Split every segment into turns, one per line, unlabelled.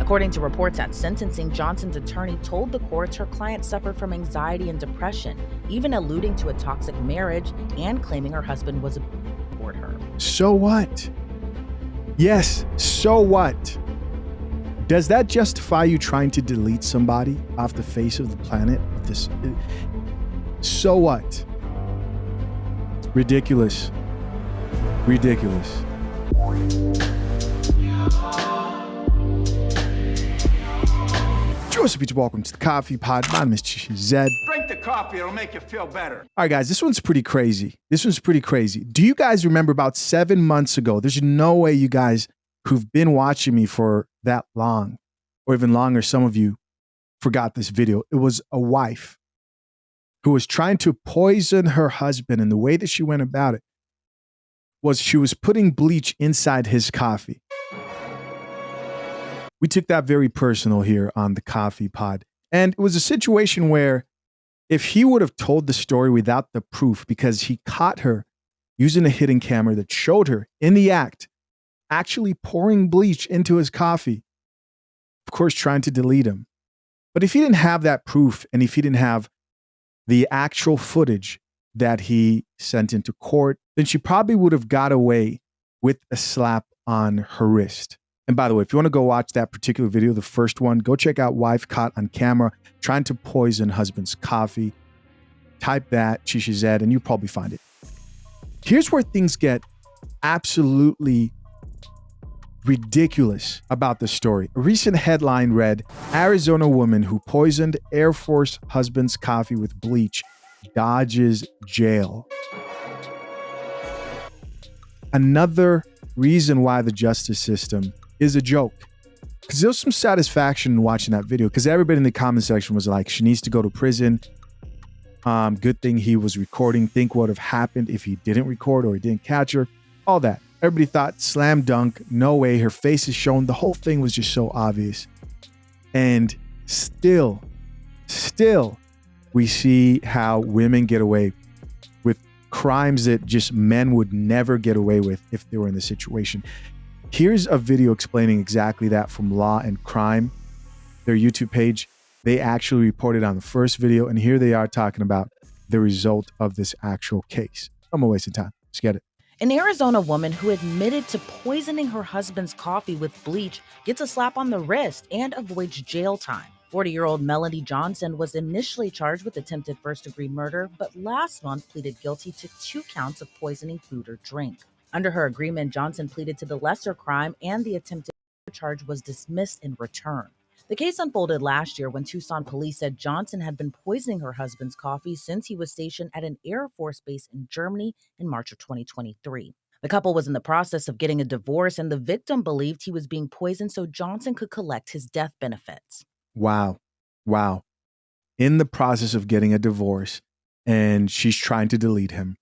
According to reports at sentencing, Johnson's attorney told the courts her client suffered from anxiety and depression, even alluding to a toxic marriage and claiming her husband was aboard her.
So what? Yes, so what? Does that justify you trying to delete somebody off the face of the planet? Of this? So what? Ridiculous. Ridiculous. Joseph Beach, welcome to the Coffee Pod. My name is Zed.
Drink the coffee, it'll make you feel better.
All right, guys, this one's pretty crazy. Do you guys remember about 7 months ago? There's no way you guys who've been watching me for that long, or even longer, some of you forgot this video. It was a wife who was trying to poison her husband, and the way that she went about it was she was putting bleach inside his coffee. We took that very personal here on the Coffee Pod. And it was a situation where if he would have told the story without the proof, because he caught her using a hidden camera that showed her in the act, actually pouring bleach into his coffee, of course, trying to delete him. But if he didn't have that proof, and if he didn't have the actual footage that he sent into court, then she probably would have got away with a slap on her wrist. And by the way, if you want to go watch that particular video, the first one, go check out wife caught on camera trying to poison husband's coffee. Type that, Chisha Zed, and you'll probably find it. Here's where things get absolutely ridiculous about the story. A recent headline read, Arizona woman who poisoned Air Force husband's coffee with bleach dodges jail. Another reason why the justice system is a joke. Because there was some satisfaction in watching that video, because everybody in the comment section was like, she needs to go to prison. Good thing he was recording. Think what would have happened if he didn't record or he didn't catch her. All that. Everybody thought slam dunk, no way, her face is shown. The whole thing was just so obvious. And still, we see how women get away with crimes that just men would never get away with if they were in the situation. Here's a video explaining exactly that from Law and Crime, their YouTube page. They actually reported on the first video, and here they are talking about the result of this actual case. I'm gonna waste of time. Let's get it.
An Arizona woman who admitted to poisoning her husband's coffee with bleach gets a slap on the wrist and avoids jail time. 40-year-old Melanie Johnson was initially charged with attempted first-degree murder, but last month pleaded guilty to 2 counts of poisoning food or drink. Under her agreement, Johnson pleaded to the lesser crime, and the attempted charge was dismissed in return. The case unfolded last year when Tucson police said Johnson had been poisoning her husband's coffee since he was stationed at an Air Force base in Germany in March of 2023. The couple was in the process of getting a divorce, and the victim believed he was being poisoned so Johnson could collect his death benefits.
Wow. In the process of getting a divorce, and she's trying to delete him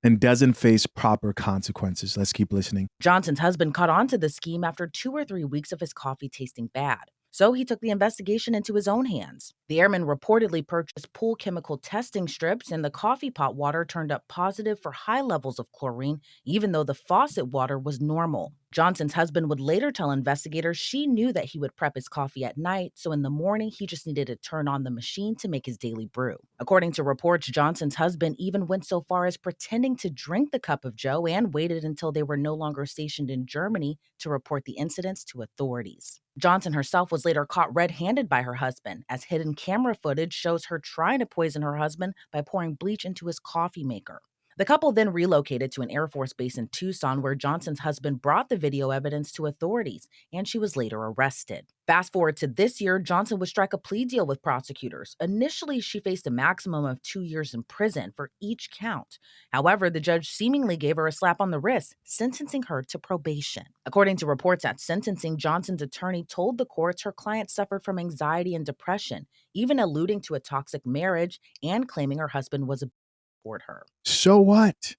and doesn't face proper consequences. Let's keep listening.
Johnson's husband caught on to the scheme after 2 or 3 weeks of his coffee tasting bad. So he took the investigation into his own hands. The airman reportedly purchased pool chemical testing strips, and the coffee pot water turned up positive for high levels of chlorine, even though the faucet water was normal. Johnson's husband would later tell investigators she knew that he would prep his coffee at night, so in the morning he just needed to turn on the machine to make his daily brew. According to reports, Johnson's husband even went so far as pretending to drink the cup of joe and waited until they were no longer stationed in Germany to report the incidents to authorities. Johnson herself was later caught red-handed by her husband, as hidden camera footage shows her trying to poison her husband by pouring bleach into his coffee maker. The couple then relocated to an Air Force base in Tucson, where Johnson's husband brought the video evidence to authorities, and she was later arrested. Fast forward to this year, Johnson would strike a plea deal with prosecutors. Initially, she faced a maximum of 2 years in prison for each count. However, the judge seemingly gave her a slap on the wrist, sentencing her to probation. According to reports at sentencing, Johnson's attorney told the courts her client suffered from anxiety and depression, even alluding to a toxic marriage and claiming her husband was aboard her.
So what?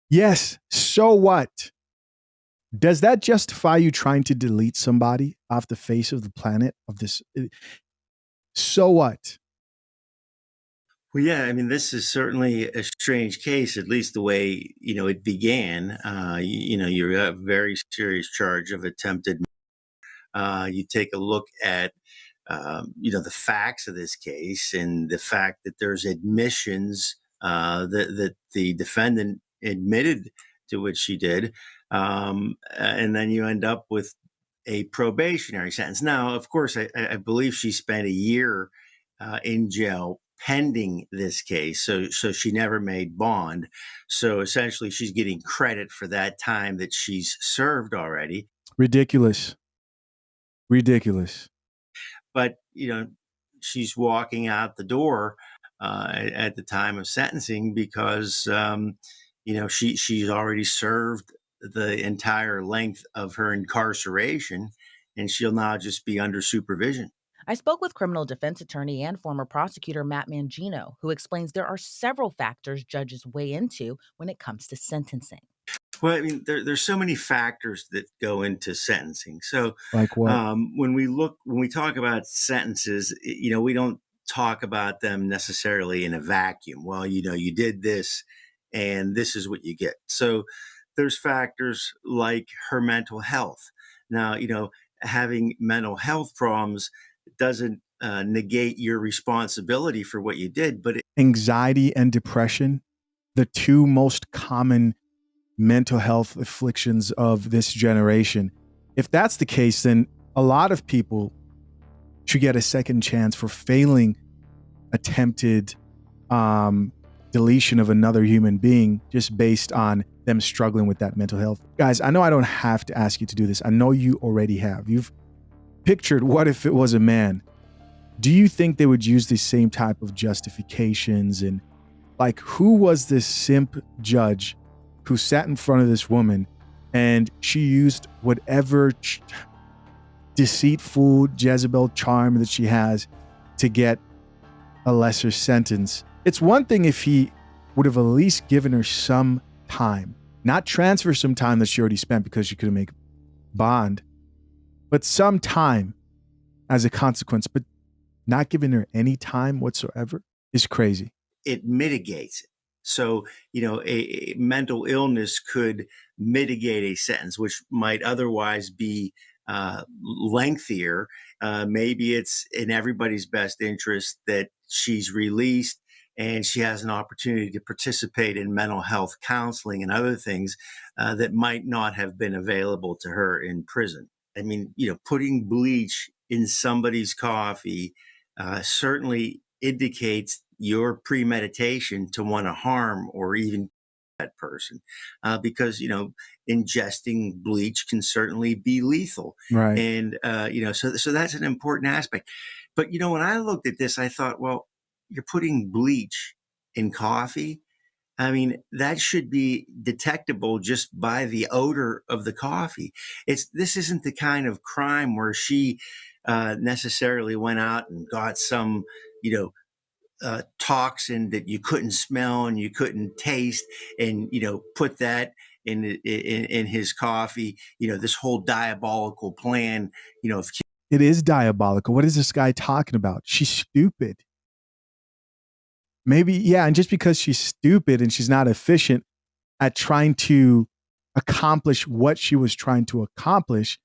Yes, so what? Does that justify you trying to delete somebody off the face of the planet of this? So what?
Well, yeah, I mean, this is certainly a strange case, at least the way, it began. You're a very serious charge of attempted. You take a look at the facts of this case and the fact that there's admissions that the defendant admitted to what she did, and then you end up with a probationary sentence. Now, of course, I believe she spent a year in jail pending this case, so she never made bond. So essentially, she's getting credit for that time that she's served already.
Ridiculous. Ridiculous.
But she's walking out the door at the time of sentencing because she's already served the entire length of her incarceration, and she'll now just be under supervision.
I spoke with criminal defense attorney and former prosecutor Matt Mangino, who explains there are several factors judges weigh into when it comes to sentencing.
Well, I mean, there's so many factors that go into sentencing. So
Like what?
when we talk about sentences, we don't talk about them necessarily in a vacuum. Well, you did this, and this is what you get. So there's factors like her mental health. Now, having mental health problems doesn't negate your responsibility for what you did, but
Anxiety and depression, the two most common mental health afflictions of this generation. If that's the case, then a lot of people should get a second chance for failing attempted deletion of another human being just based on them struggling with that mental health. Guys, I know I don't have to ask you to do this. I know you already have. You've pictured what if it was a man. Do you think they would use the same type of justifications? And like, who was this simp judge who sat in front of this woman and she used whatever deceitful Jezebel charm that she has to get a lesser sentence? It's one thing if he would have at least given her some time, not transfer some time that she already spent because she couldn't make bond, but some time as a consequence. But not giving her any time whatsoever is crazy.
it mitigates it. So, a mental illness could mitigate a sentence, which might otherwise be lengthier. Maybe it's in everybody's best interest that she's released and she has an opportunity to participate in mental health counseling and other things that might not have been available to her in prison. I mean, putting bleach in somebody's coffee certainly indicates your premeditation to want to harm or even that person, because ingesting bleach can certainly be lethal,
Right.
and so that's an important aspect. But when I looked at this, I thought, well, you're putting bleach in coffee. I mean, that should be detectable just by the odor of the coffee. This isn't the kind of crime where she necessarily went out and got some, toxin that you couldn't smell and you couldn't taste, and put that in his coffee. This whole diabolical plan. Of
It is diabolical. What is this guy talking about? She's stupid. Maybe, yeah. And just because she's stupid and she's not efficient at trying to accomplish what she was trying to accomplish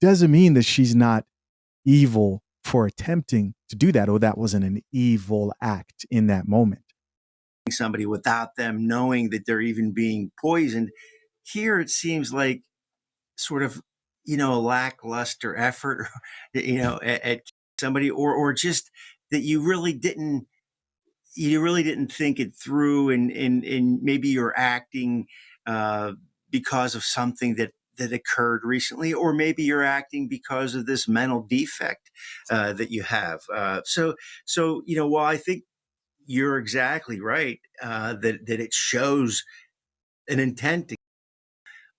doesn't mean that she's not evil for attempting to do that, or that wasn't an evil act in that moment.
somebody without them knowing that they're even being poisoned. Here, it seems like sort of a lackluster effort, at somebody, or just that you really didn't think it through, and maybe you're acting uh, because of something that occurred recently, or maybe you're acting because of this mental defect that you have. While I think you're exactly right that it shows an intent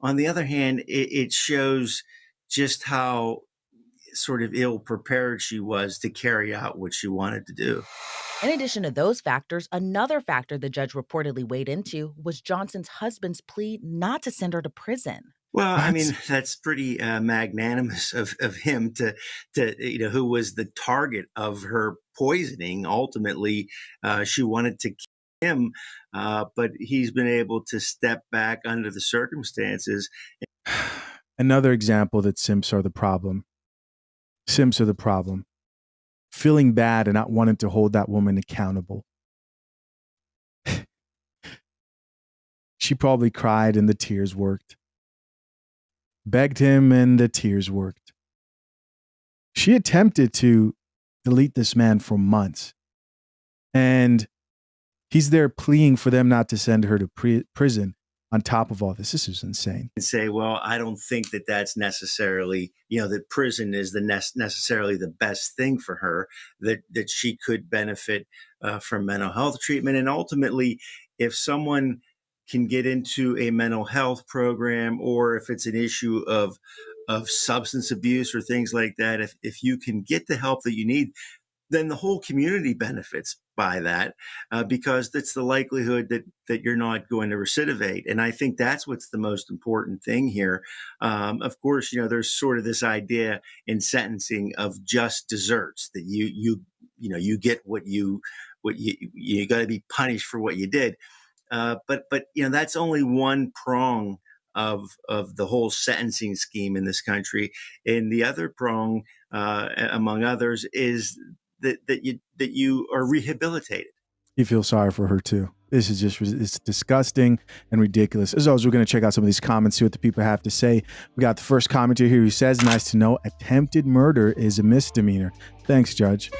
on the other hand, it shows just how sort of ill prepared she was to carry out what she wanted to do.
In addition to those factors, another factor the judge reportedly weighed into was Johnson's husband's plea not to send her to prison.
Well, I
What?
mean, that's pretty magnanimous of him to who was the target of her poisoning. Ultimately, she wanted to kill him, but he's been able to step back under the circumstances.
Another example that simps are the problem. Simps are the problem. Feeling bad and not wanting to hold that woman accountable. She probably cried and the tears worked. Begged him and the tears worked. She attempted to delete this man for months. And he's there pleading for them not to send her to prison on top of all this. This is insane.
And say, well, I don't think that that's necessarily, that prison is necessarily the best thing for her, that she could benefit from mental health treatment. And ultimately, if someone can get into a mental health program, or if it's an issue of substance abuse or things like that, if you can get the help that you need, then the whole community benefits by that, because that's the likelihood that you're not going to recidivate. And I think that's what's the most important thing here. Of course, there's sort of this idea in sentencing of just desserts, that you get what you got to be punished for what you did. But that's only one prong of the whole sentencing scheme in this country. And the other prong, among others, is that you are rehabilitated.
You feel sorry for her too. This is it's disgusting and ridiculous. As always, we're going to check out some of these comments, see what the people have to say. We got the first commenter here who says, nice to know, attempted murder is a misdemeanor. Thanks, Judge.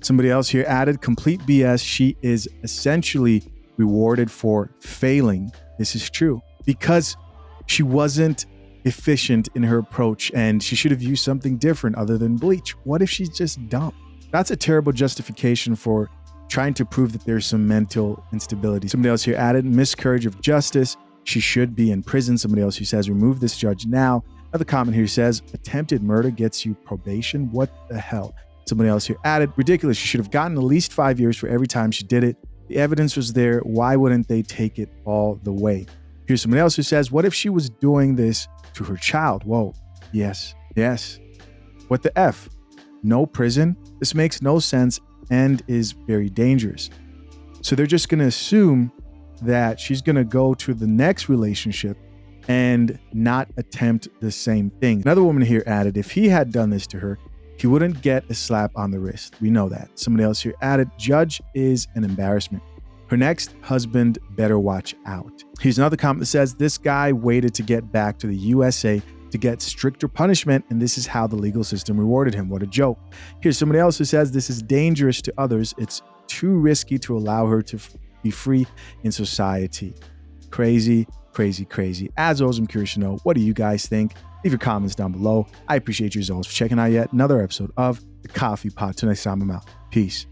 Somebody else here added, complete BS. She is essentially rewarded for failing. This is true because she wasn't efficient in her approach and she should have used something different other than bleach. What if she's just dumb? That's a terrible justification for trying to prove that there's some mental instability. Somebody else here added, miscarriage of justice. She should be in prison. Somebody else who says, remove this judge now. Another comment here says, attempted murder gets you probation. What the hell? Somebody else here added, ridiculous. She should have gotten at least 5 years for every time she did it. The evidence was there. Why wouldn't they take it all the way? Here's somebody else who says, what if she was doing this to her child? Whoa. Yes. What the F? No prison? This makes no sense and is very dangerous. So they're just going to assume that she's going to go to the next relationship and not attempt the same thing. Another woman here added, if he had done this to her, he wouldn't get a slap on the wrist. We know that. Somebody else here added, judge is an embarrassment. Her next husband better watch out. Here's another comment that says, this guy waited to get back to the USA to get stricter punishment, and this is how the legal system rewarded him. What a joke. Here's somebody else who says, this is dangerous to others. It's too risky to allow her to be free in society. Crazy. As always, I'm curious to know, what do you guys think? Leave your comments down below. I appreciate you as always for checking out yet another episode of The Coffee Pot. Till next time, I'm out. Peace.